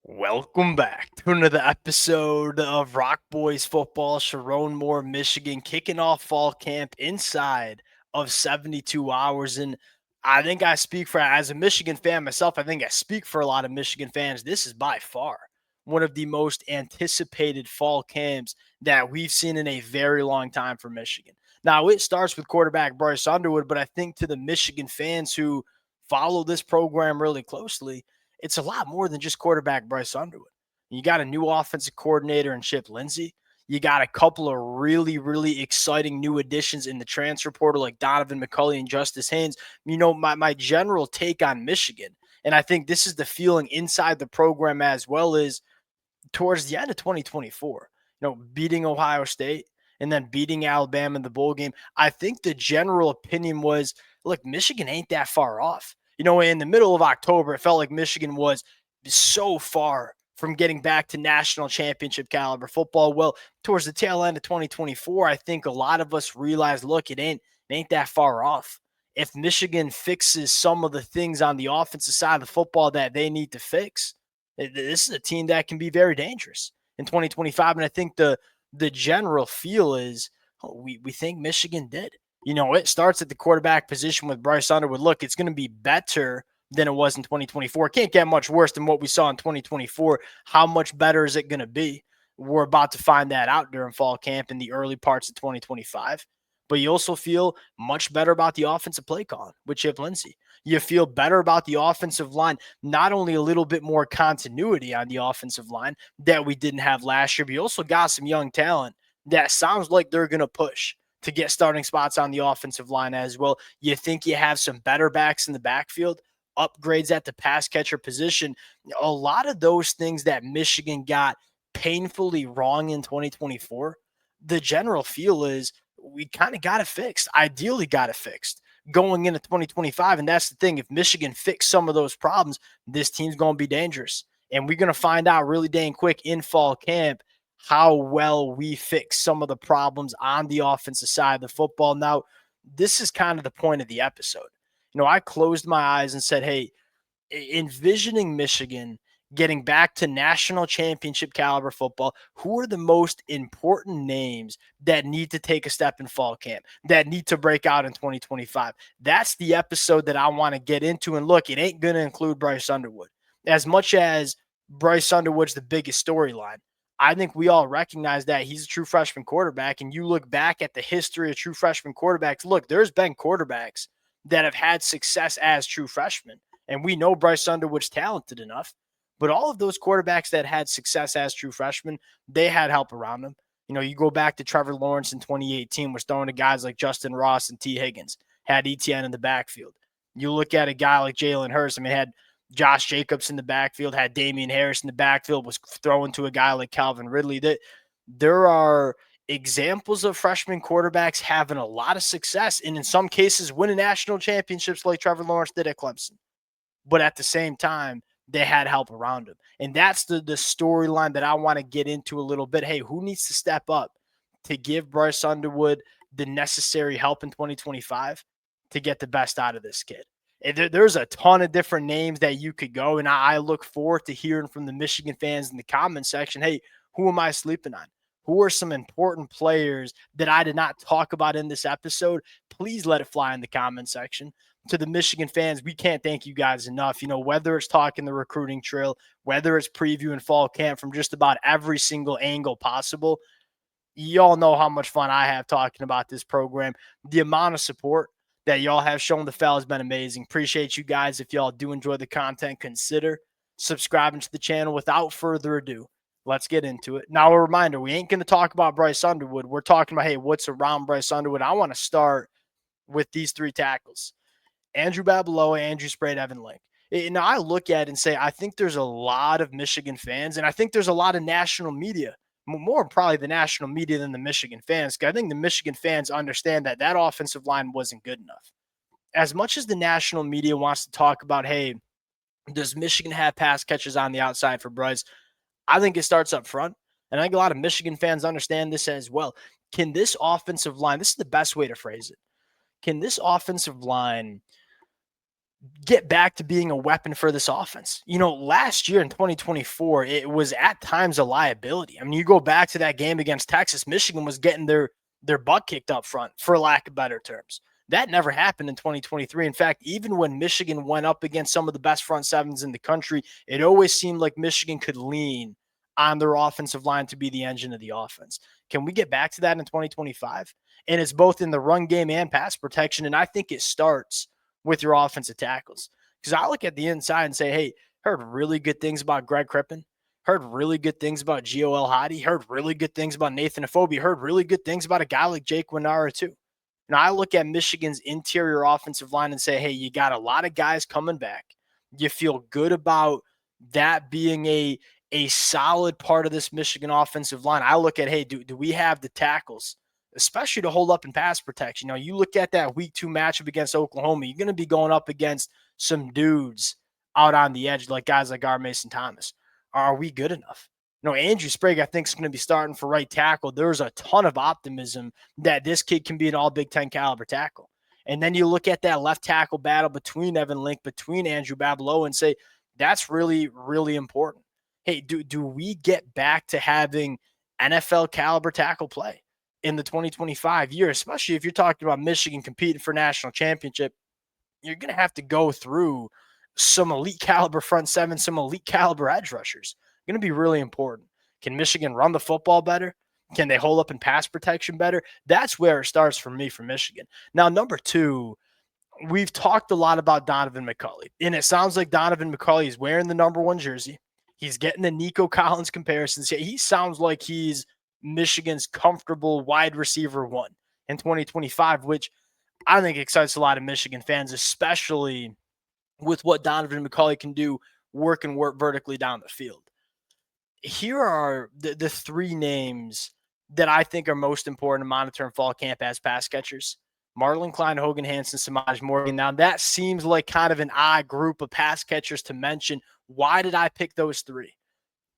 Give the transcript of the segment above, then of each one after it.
Welcome back to another episode of Rock Boys Football. Sherrone Moore, Michigan, kicking off fall camp inside of 72 hours. And I think I speak for, as a Michigan fan myself, I think I speak for a lot of Michigan fans. This is by far one of the most anticipated fall camps that we've seen in a very long time for Michigan. Now, it starts with quarterback Bryce Underwood, but I think to the Michigan fans who follow this program really closely, it's a lot more than just quarterback Bryce Underwood. You got a new offensive coordinator in Chip Lindsey. You got a couple of really, really exciting new additions in the transfer portal like Donovan McCulley and Justice Haynes. My general take on Michigan, and I think this is the feeling inside the program as well, is towards the end of 2024, beating Ohio State and then beating Alabama in the bowl game. I think the general opinion was, look, Michigan ain't that far off. In the middle of October, it felt like Michigan was so far from getting back to national championship caliber football. Well, towards the tail end of 2024, I think a lot of us realized, look, it ain't that far off. If Michigan fixes some of the things on the offensive side of the football that they need to fix, this is a team that can be very dangerous in 2025. And I think the general feel is, we think Michigan did. It starts at the quarterback position with Bryce Underwood. Look, it's going to be better than it was in 2024. Can't get much worse than what we saw in 2024. How much better is it going to be? We're about to find that out during fall camp in the early parts of 2025. But you also feel much better about the offensive play calling with Chip Lindsey. You feel better about the offensive line, not only a little bit more continuity on the offensive line that we didn't have last year, but you also got some young talent that sounds like they're going to push to get starting spots on the offensive line as well. You think you have some better backs in the backfield, upgrades at the pass catcher position. A lot of those things that Michigan got painfully wrong in 2024, the general feel is we kind of got it fixed, ideally got it fixed going into 2025. And that's the thing. If Michigan fix some of those problems, this team's going to be dangerous. And we're going to find out really dang quick in fall camp how well we fix some of the problems on the offensive side of the football. Now, this is kind of the point of the episode. I closed my eyes and said, hey, envisioning Michigan getting back to national championship caliber football, who are the most important names that need to take a step in fall camp, that need to break out in 2025? That's the episode that I want to get into. And look, it ain't going to include Bryce Underwood. As much as Bryce Underwood's the biggest storyline, I think we all recognize that he's a true freshman quarterback. And you look back at the history of true freshman quarterbacks, look, there's been quarterbacks that have had success as true freshmen. And we know Bryce Underwood's talented enough. But all of those quarterbacks that had success as true freshmen, they had help around them. You go back to Trevor Lawrence in 2018, was throwing to guys like Justin Ross and T. Higgins, had ETN in the backfield. You look at a guy like Jalen Hurts, had Josh Jacobs in the backfield, had Damian Harris in the backfield, was throwing to a guy like Calvin Ridley. There are examples of freshman quarterbacks having a lot of success and in some cases winning national championships like Trevor Lawrence did at Clemson. But at the same time, they had help around him. And that's the storyline that I want to get into a little bit. Hey, who needs to step up to give Bryce Underwood the necessary help in 2025 to get the best out of this kid? There's a ton of different names that you could go, and I look forward to hearing from the Michigan fans in the comment section. Hey, who am I sleeping on? Who are some important players that I did not talk about in this episode? Please let it fly in the comment section. To the Michigan fans, we can't thank you guys enough. Whether it's talking the recruiting trail, whether it's previewing fall camp from just about every single angle possible, y'all know how much fun I have talking about this program. The amount of support that y'all have shown the fel has been amazing. Appreciate you guys. If y'all do enjoy the content, consider subscribing to the channel. Without further ado, let's get into it. Now, a reminder, we ain't going to talk about Bryce Underwood. We're talking about, hey, what's around Bryce Underwood. I want to start with these three tackles: Andrew Babaloa, Andrew Sprague, Evan Link. And I look at it and say, I think there's a lot of Michigan fans, and I think there's a lot of national media, more probably the national media than the Michigan fans. I think the Michigan fans understand that that offensive line wasn't good enough. As much as the national media wants to talk about, hey, does Michigan have pass catchers on the outside for Bryce? I think it starts up front. And I think a lot of Michigan fans understand this as well. Can this offensive line, this is the best way to phrase it, can this offensive line get back to being a weapon for this offense. Last year in 2024, it was at times a liability. I mean, you go back to that game against Texas, Michigan was getting their butt kicked up front, for lack of better terms. That never happened in 2023. In fact, even when Michigan went up against some of the best front sevens in the country, it always seemed like Michigan could lean on their offensive line to be the engine of the offense. Can we get back to that in 2025? And it's both in the run game and pass protection. And I think it starts with your offensive tackles. Because I look at the inside and say, hey, heard really good things about Greg Crippen. Heard really good things about Gio El Hadi. Heard really good things about Nathan Afobe. Heard really good things about a guy like Jake Winara, too. Now, I look at Michigan's interior offensive line and say, hey, you got a lot of guys coming back. You feel good about that being a solid part of this Michigan offensive line. I look at, hey, do we have the tackles, especially to hold up in pass protection? You look at that week 2 matchup against Oklahoma, you're going to be going up against some dudes out on the edge, like guys like Mason Thomas. Are we good enough? Andrew Sprague, I think, is going to be starting for right tackle. There's a ton of optimism that this kid can be an all Big Ten caliber tackle. And then you look at that left tackle battle between Evan Link, between Andrew Babalow, and say, that's really, really important. Hey, do we get back to having NFL caliber tackle play in the 2025 year, especially if you're talking about Michigan competing for national championship? You're going to have to go through some elite caliber front seven, some elite caliber edge rushers. Going to be really important. Can Michigan run the football better? Can they hold up in pass protection better? That's where it starts for me for Michigan. Now, number 2, we've talked a lot about Donovan McCulley, and it sounds like Donovan McCulley is wearing the number 1 jersey. He's getting the Nico Collins comparisons. He sounds like he's Michigan's comfortable wide receiver 1 in 2025, which I think excites a lot of Michigan fans, especially with what Donovan McCulley can do work vertically down the field. Here are the 3 names that I think are most important to monitor in fall camp as pass catchers. Marlon Klein, Hogan Hansen, Samaj Morgan. Now, that seems like kind of an odd group of pass catchers to mention. Why did I pick those 3?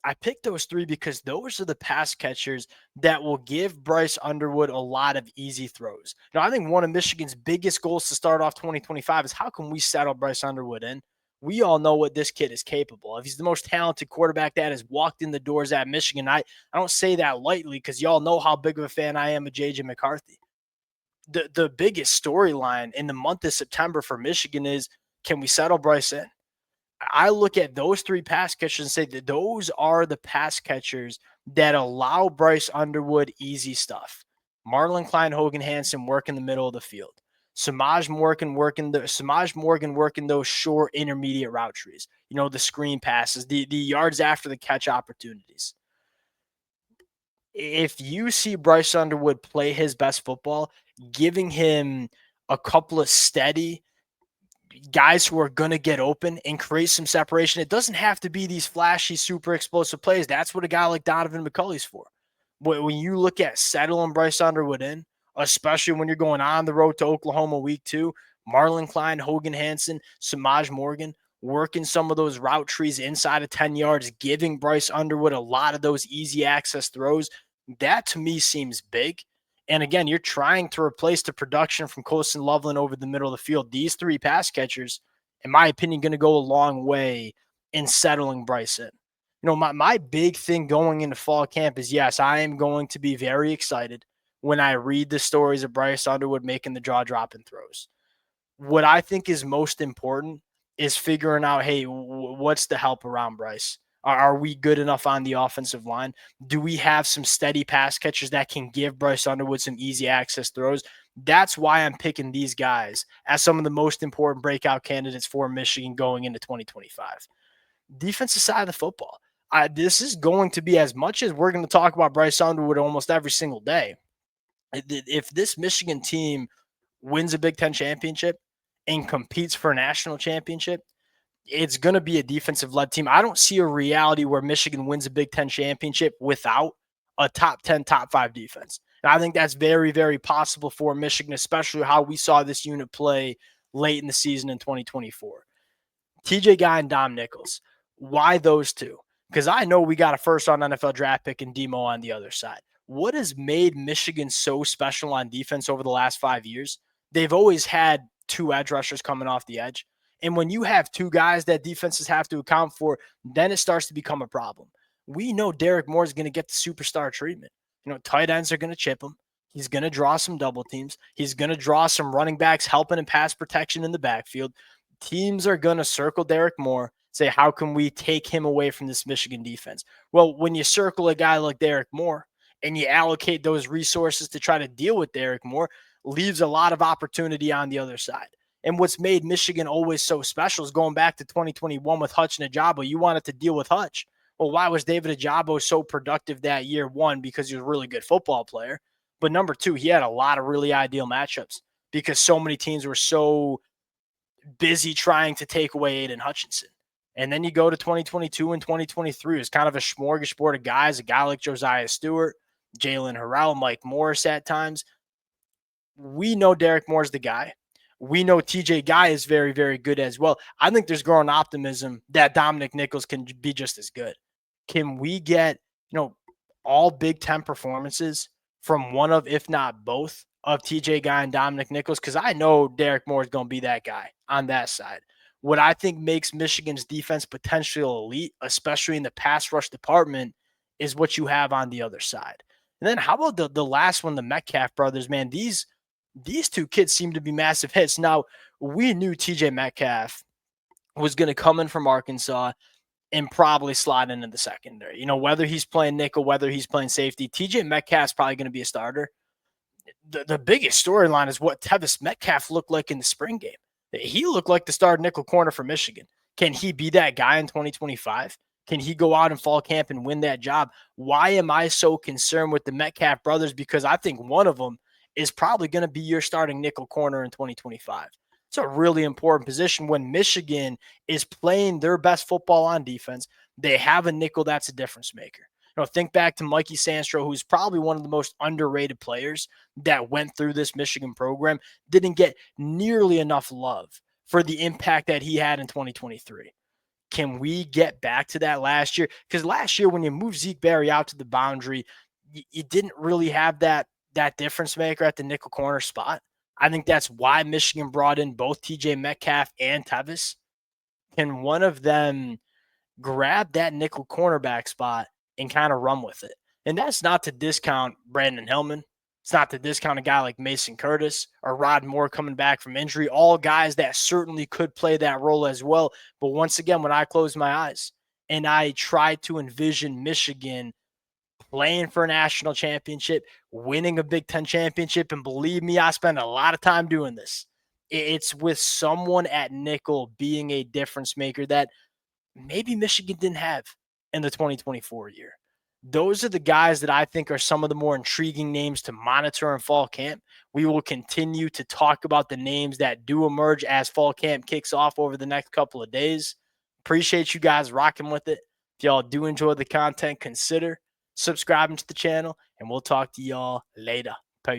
I picked those 3 because those are the pass catchers that will give Bryce Underwood a lot of easy throws. Now, I think one of Michigan's biggest goals to start off 2025 is how can we settle Bryce Underwood in? We all know what this kid is capable of. He's the most talented quarterback that has walked in the doors at Michigan. I don't say that lightly because y'all know how big of a fan I am of J.J. McCarthy. The biggest storyline in the month of September for Michigan is, can we settle Bryce in? I look at those 3 pass catchers and say that those are the pass catchers that allow Bryce Underwood easy stuff. Marlon Klein, Hogan Hansen work in the middle of the field. Samaj Morgan working those short intermediate route trees. The screen passes, the yards after the catch opportunities. If you see Bryce Underwood play his best football, giving him a couple of steady guys who are going to get open and create some separation. It doesn't have to be these flashy, super explosive plays. That's what a guy like Donovan McCulley's for. When you look at settling Bryce Underwood in, especially when you're going on the road to Oklahoma week 2, Marlon Klein, Hogan Hansen, Samaj Morgan, working some of those route trees inside of 10 yards, giving Bryce Underwood a lot of those easy access throws. That to me seems big. And again, you're trying to replace the production from Colston Loveland over the middle of the field. These 3 pass catchers, in my opinion, going to go a long way in settling Bryce in. My big thing going into fall camp is, yes, I am going to be very excited when I read the stories of Bryce Underwood making the jaw-dropping throws. What I think is most important is figuring out, hey, what's the help around Bryce? Are we good enough on the offensive line? Do we have some steady pass catchers that can give Bryce Underwood some easy access throws? That's why I'm picking these guys as some of the most important breakout candidates for Michigan going into 2025. Defensive side of the football. This is going to be, as much as we're going to talk about Bryce Underwood almost every single day, if this Michigan team wins a Big Ten championship and competes for a national championship, it's going to be a defensive-led team. I don't see a reality where Michigan wins a Big Ten championship without a top 10, top 5 defense. And I think that's very, very possible for Michigan, especially how we saw this unit play late in the season in 2024. TJ Guy and Dom Nichols. Why those 2? Because I know we got a first-round NFL draft pick and Demo on the other side. What has made Michigan so special on defense over the last 5 years? They've always had 2 edge rushers coming off the edge. And when you have two guys that defenses have to account for, then it starts to become a problem. We know Derek Moore is going to get the superstar treatment. Tight ends are going to chip him. He's going to draw some double teams. He's going to draw some running backs helping in pass protection in the backfield. Teams are going to circle Derek Moore, say, how can we take him away from this Michigan defense? Well, when you circle a guy like Derek Moore and you allocate those resources to try to deal with Derek Moore, leaves a lot of opportunity on the other side. And what's made Michigan always so special is going back to 2021 with Hutch and Ajabo. You wanted to deal with Hutch. Well, why was David Ajabo so productive that year? One, because he was a really good football player. But number two, he had a lot of really ideal matchups because so many teams were so busy trying to take away Aiden Hutchinson. And then you go to 2022 and 2023. It's kind of a smorgasbord of guys, a guy like Josiah Stewart, Jalen Harrell, Mike Morris at times. We know Derek Moore's the guy. We know TJ Guy is very, very good as well. I think there's growing optimism that Dominic Nichols can be just as good. Can we get, all Big Ten performances from one of, if not both, of TJ Guy and Dominic Nichols? Because I know Derek Moore is going to be that guy on that side. What I think makes Michigan's defense potentially elite, especially in the pass rush department, is what you have on the other side. And then how about the last one, the Metcalf brothers, man? These two kids seem to be massive hits. Now, we knew TJ Metcalf was going to come in from Arkansas and probably slide into the secondary. Whether he's playing nickel, whether he's playing safety, TJ Metcalf's probably going to be a starter. The biggest storyline is what Tevis Metcalf looked like in the spring game. He looked like the starting nickel corner for Michigan. Can he be that guy in 2025? Can he go out in fall camp and win that job? Why am I so concerned with the Metcalf brothers? Because I think one of them is probably going to be your starting nickel corner in 2025. It's a really important position when Michigan is playing their best football on defense. They have a nickel that's a difference maker. Think back to Mikey Sandstro, who's probably one of the most underrated players that went through this Michigan program, didn't get nearly enough love for the impact that he had in 2023. Can we get back to that last year? Because last year, when you moved Zeke Berry out to the boundary, you didn't really have that difference maker at the nickel corner spot. I think that's why Michigan brought in both TJ Metcalf and Tevis. Can one of them grab that nickel cornerback spot and kind of run with it? And that's not to discount Brandon Hillman. It's not to discount a guy like Mason Curtis or Rod Moore coming back from injury. All guys that certainly could play that role as well. But once again, when I close my eyes and I try to envision Michigan playing for a national championship, winning a Big Ten championship, and believe me, I spend a lot of time doing this, it's with someone at nickel being a difference maker that maybe Michigan didn't have in the 2024 year. Those are the guys that I think are some of the more intriguing names to monitor in fall camp. We will continue to talk about the names that do emerge as fall camp kicks off over the next couple of days. Appreciate you guys rocking with it. If y'all do enjoy the content, consider subscribing to the channel, and we'll talk to y'all later.